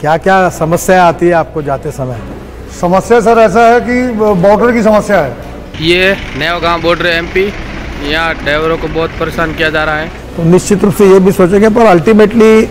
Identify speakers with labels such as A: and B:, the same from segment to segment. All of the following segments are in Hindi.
A: क्या क्या समस्या आती है आपको जाते समय?
B: समस्या सर ऐसा है कि बॉर्डर की समस्या है।
C: ये नया गांव बॉर्डर एमपी, यहाँ ड्राइवरों को बहुत परेशान किया जा रहा है।
A: तो निश्चित रूप से ये भी सोचेंगे, पर अल्टीमेटली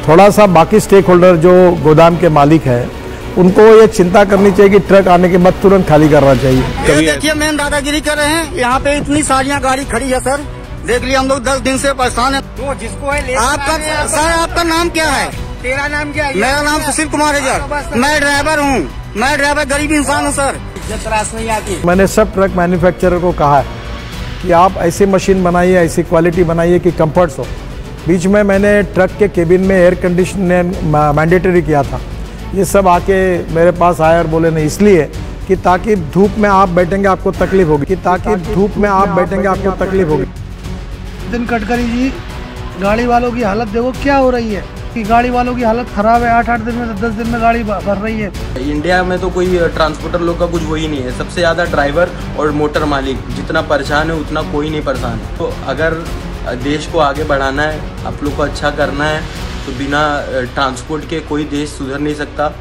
A: थोड़ा सा बाकी स्टेक होल्डर जो गोदाम के मालिक है उनको ये चिंता करनी चाहिए कि ट्रक आने के बाद तुरंत खाली करना चाहिए।
D: देखिए मैम दादागिरी कर रहे हैं, यहाँ पे इतनी सारियाँ गाड़ी खड़ी है सर, देख लिया हम लोग 10 दिन से परेशान है।
E: तो जिसको है
D: आपका सर आपका नाम क्या है?
E: तेरा नाम क्या है?
D: मेरा नाम सुशील कुमार है सर, मैं ड्राइवर हूँ, मैं ड्राइवर गरीब इंसान हूँ सर।
E: त्रास नहीं आती।
A: मैंने सब ट्रक मैन्युफैक्चरर को कहा है कि आप ऐसी मशीन बनाइए, ऐसी क्वालिटी बनाइए कि कंफर्ट्स हो। बीच में मैंने ट्रक के केबिन में एयर कंडीशनर मैंडेटरी किया था, ये सब आके मेरे पास आए और बोले नहीं, इसलिए कि ताकि धूप में आप बैठेंगे आपको तकलीफ होगी,
F: नितिन गडकरी जी, गाड़ी वालों की हालत देखो क्या हो रही है कि गाड़ी वालों की हालत खराब है। 8-8 दिन में 10 दिन में गाड़ी भर रही है।
G: इंडिया में तो कोई ट्रांसपोर्टर लोग का कुछ वही नहीं है, सबसे ज़्यादा ड्राइवर और मोटर मालिक जितना परेशान है उतना कोई नहीं परेशान है। तो अगर देश को आगे बढ़ाना है, आप लोग को अच्छा करना है, तो बिना ट्रांसपोर्ट के कोई देश सुधर नहीं सकता।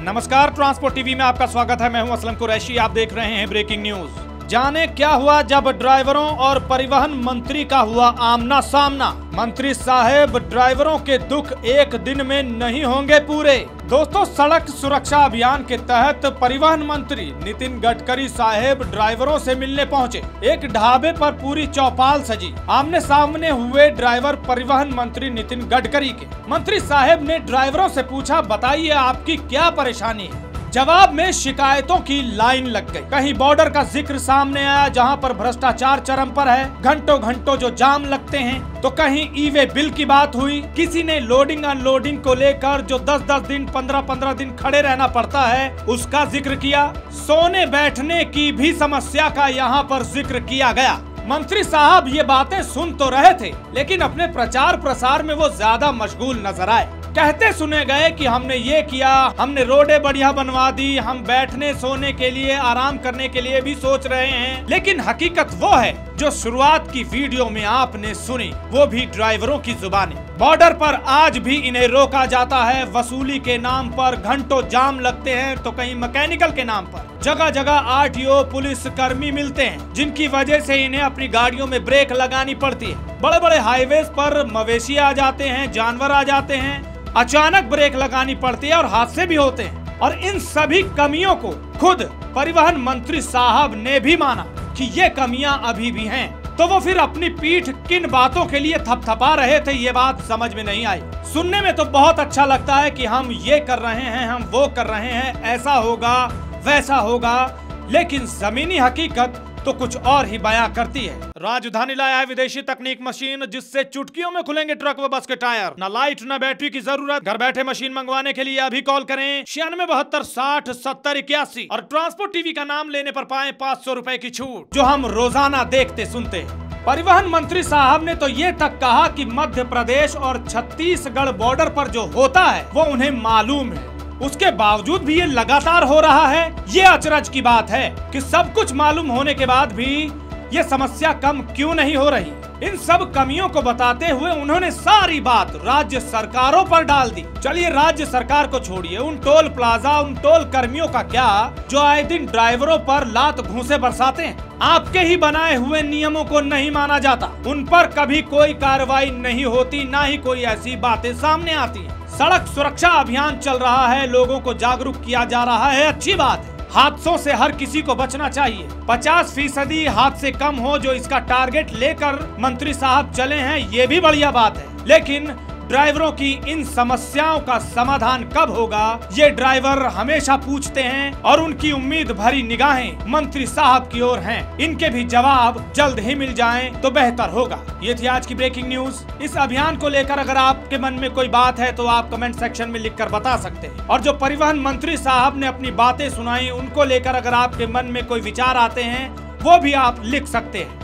H: नमस्कार, ट्रांसपोर्ट टीवी में आपका स्वागत है। मैं हूं असलम कुरैशी, आप देख रहे हैं ब्रेकिंग न्यूज। जाने क्या हुआ जब ड्राइवरों और परिवहन मंत्री का हुआ आमना सामना। मंत्री साहेब, ड्राइवरों के दुख एक दिन में नहीं होंगे पूरे। दोस्तों, सड़क सुरक्षा अभियान के तहत परिवहन मंत्री नितिन गडकरी साहेब ड्राइवरों से मिलने पहुंचे। एक ढाबे पर पूरी चौपाल सजी, आमने सामने हुए ड्राइवर परिवहन मंत्री नितिन गडकरी के। मंत्री साहेब ने ड्राइवरों से पूछा, बताइए आपकी क्या परेशानी है। जवाब में शिकायतों की लाइन लग गई। कहीं बॉर्डर का जिक्र सामने आया जहां पर भ्रष्टाचार चरम पर है, घंटों घंटों जो जाम लगते हैं, तो कहीं ई-वे बिल की बात हुई। किसी ने लोडिंग अनलोडिंग को लेकर जो 10-10 दिन 15-15 दिन खड़े रहना पड़ता है उसका जिक्र किया। सोने बैठने की भी समस्या का यहाँ पर जिक्र किया गया। मंत्री साहब ये बातें सुन तो रहे थे, लेकिन अपने प्रचार प्रसार में वो ज्यादा मशगूल नजर आए। कहते सुने गए कि हमने ये किया, हमने रोडें बढ़िया बनवा दी, हम बैठने सोने के लिए, आराम करने के लिए भी सोच रहे हैं। लेकिन हकीकत वो है जो शुरुआत की वीडियो में आपने सुनी, वो भी ड्राइवरों की जुबानी। बॉर्डर पर आज भी इन्हें रोका जाता है, वसूली के नाम पर घंटों जाम लगते हैं, तो कहीं मैकेनिकल के नाम पर जगह जगह आरटीओ पुलिस कर्मी मिलते हैं, जिनकी वजह से इन्हें अपनी गाड़ियों में ब्रेक लगानी पड़ती है। बड़े बड़े हाईवे पर मवेशी आ जाते हैं, जानवर आ जाते हैं, अचानक ब्रेक लगानी पड़ती है और हादसे भी होते हैं। और इन सभी कमियों को खुद परिवहन मंत्री साहब ने भी माना कि ये कमियां अभी भी हैं। तो वो फिर अपनी पीठ किन बातों के लिए थपथपा रहे थे, ये बात समझ में नहीं आई। सुनने में तो बहुत अच्छा लगता है कि हम ये कर रहे हैं, हम वो कर रहे हैं, ऐसा होगा वैसा होगा, लेकिन जमीनी हकीकत तो कुछ और ही बयां करती है। राजधानी लाया है विदेशी तकनीक मशीन, जिससे चुटकियों में खुलेंगे ट्रक व बस के टायर। न लाइट न बैटरी की जरूरत। घर बैठे मशीन मंगवाने के लिए अभी कॉल करें 9672607081 और ट्रांसपोर्ट टीवी का नाम लेने पर पाएं 500 रुपए की छूट, जो हम रोजाना देखते सुनते हैं। परिवहन मंत्री साहब ने तो ये तक कहा कि मध्य प्रदेश और छत्तीसगढ़ बॉर्डर पर जो होता है वो उन्हें मालूम है, उसके बावजूद भी ये लगातार हो रहा है। ये अचरज की बात है कि सब कुछ मालूम होने के बाद भी ये समस्या कम क्यों नहीं हो रही। इन सब कमियों को बताते हुए उन्होंने सारी बात राज्य सरकारों पर डाल दी। चलिए, राज्य सरकार को छोड़िए, उन टोल प्लाजा, उन टोल कर्मियों का क्या जो आए दिन ड्राइवरों पर लात घूंसे बरसाते हैं। आपके ही बनाए हुए नियमों को नहीं माना जाता, उन पर कभी कोई कार्रवाई नहीं होती, ना ही कोई ऐसी बातें सामने आती हैं। सड़क सुरक्षा अभियान चल रहा है, लोगों को जागरूक किया जा रहा है, अच्छी बात है। हादसों से हर किसी को बचना चाहिए। 50% हादसे कम हो, जो इसका टारगेट लेकर मंत्री साहब चले हैं, ये भी बढ़िया बात है। लेकिन ड्राइवरों की इन समस्याओं का समाधान कब होगा, ये ड्राइवर हमेशा पूछते हैं और उनकी उम्मीद भरी निगाहें मंत्री साहब की ओर हैं। इनके भी जवाब जल्द ही मिल जाएं तो बेहतर होगा। ये थी आज की ब्रेकिंग न्यूज। इस अभियान को लेकर अगर आपके मन में कोई बात है तो आप कमेंट सेक्शन में लिखकर बता सकते हैं। और जो परिवहन मंत्री साहब ने अपनी बातें सुनाई, उनको लेकर अगर आपके मन में कोई विचार आते हैं वो भी आप लिख सकते हैं।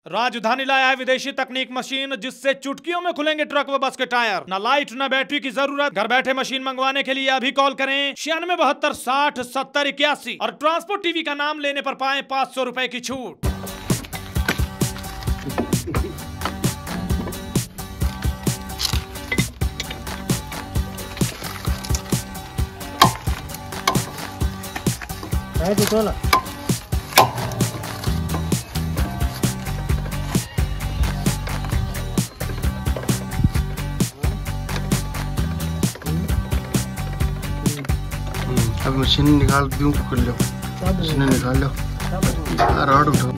H: राजधानी लाया है विदेशी तकनीक मशीन, जिससे चुटकियों में खुलेंगे ट्रक व बस के टायर। न लाइट न बैटरी की जरूरत। घर बैठे मशीन मंगवाने के लिए अभी कॉल करें 9672607081 और ट्रांसपोर्ट टीवी का नाम लेने पर पाएं 500 रुपए की छूट।
F: है देखो ना।
B: अब मशीन निकाल दूँ, खोल लो, मशीन निकाल लो, रॉड उठो।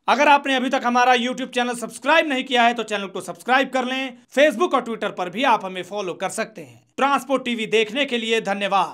H: अगर आपने अभी तक हमारा YouTube चैनल सब्सक्राइब नहीं किया है तो चैनल को सब्सक्राइब कर लें। फेसबुक और ट्विटर पर भी आप हमें फॉलो कर सकते हैं। ट्रांसपोर्ट टीवी देखने के लिए धन्यवाद।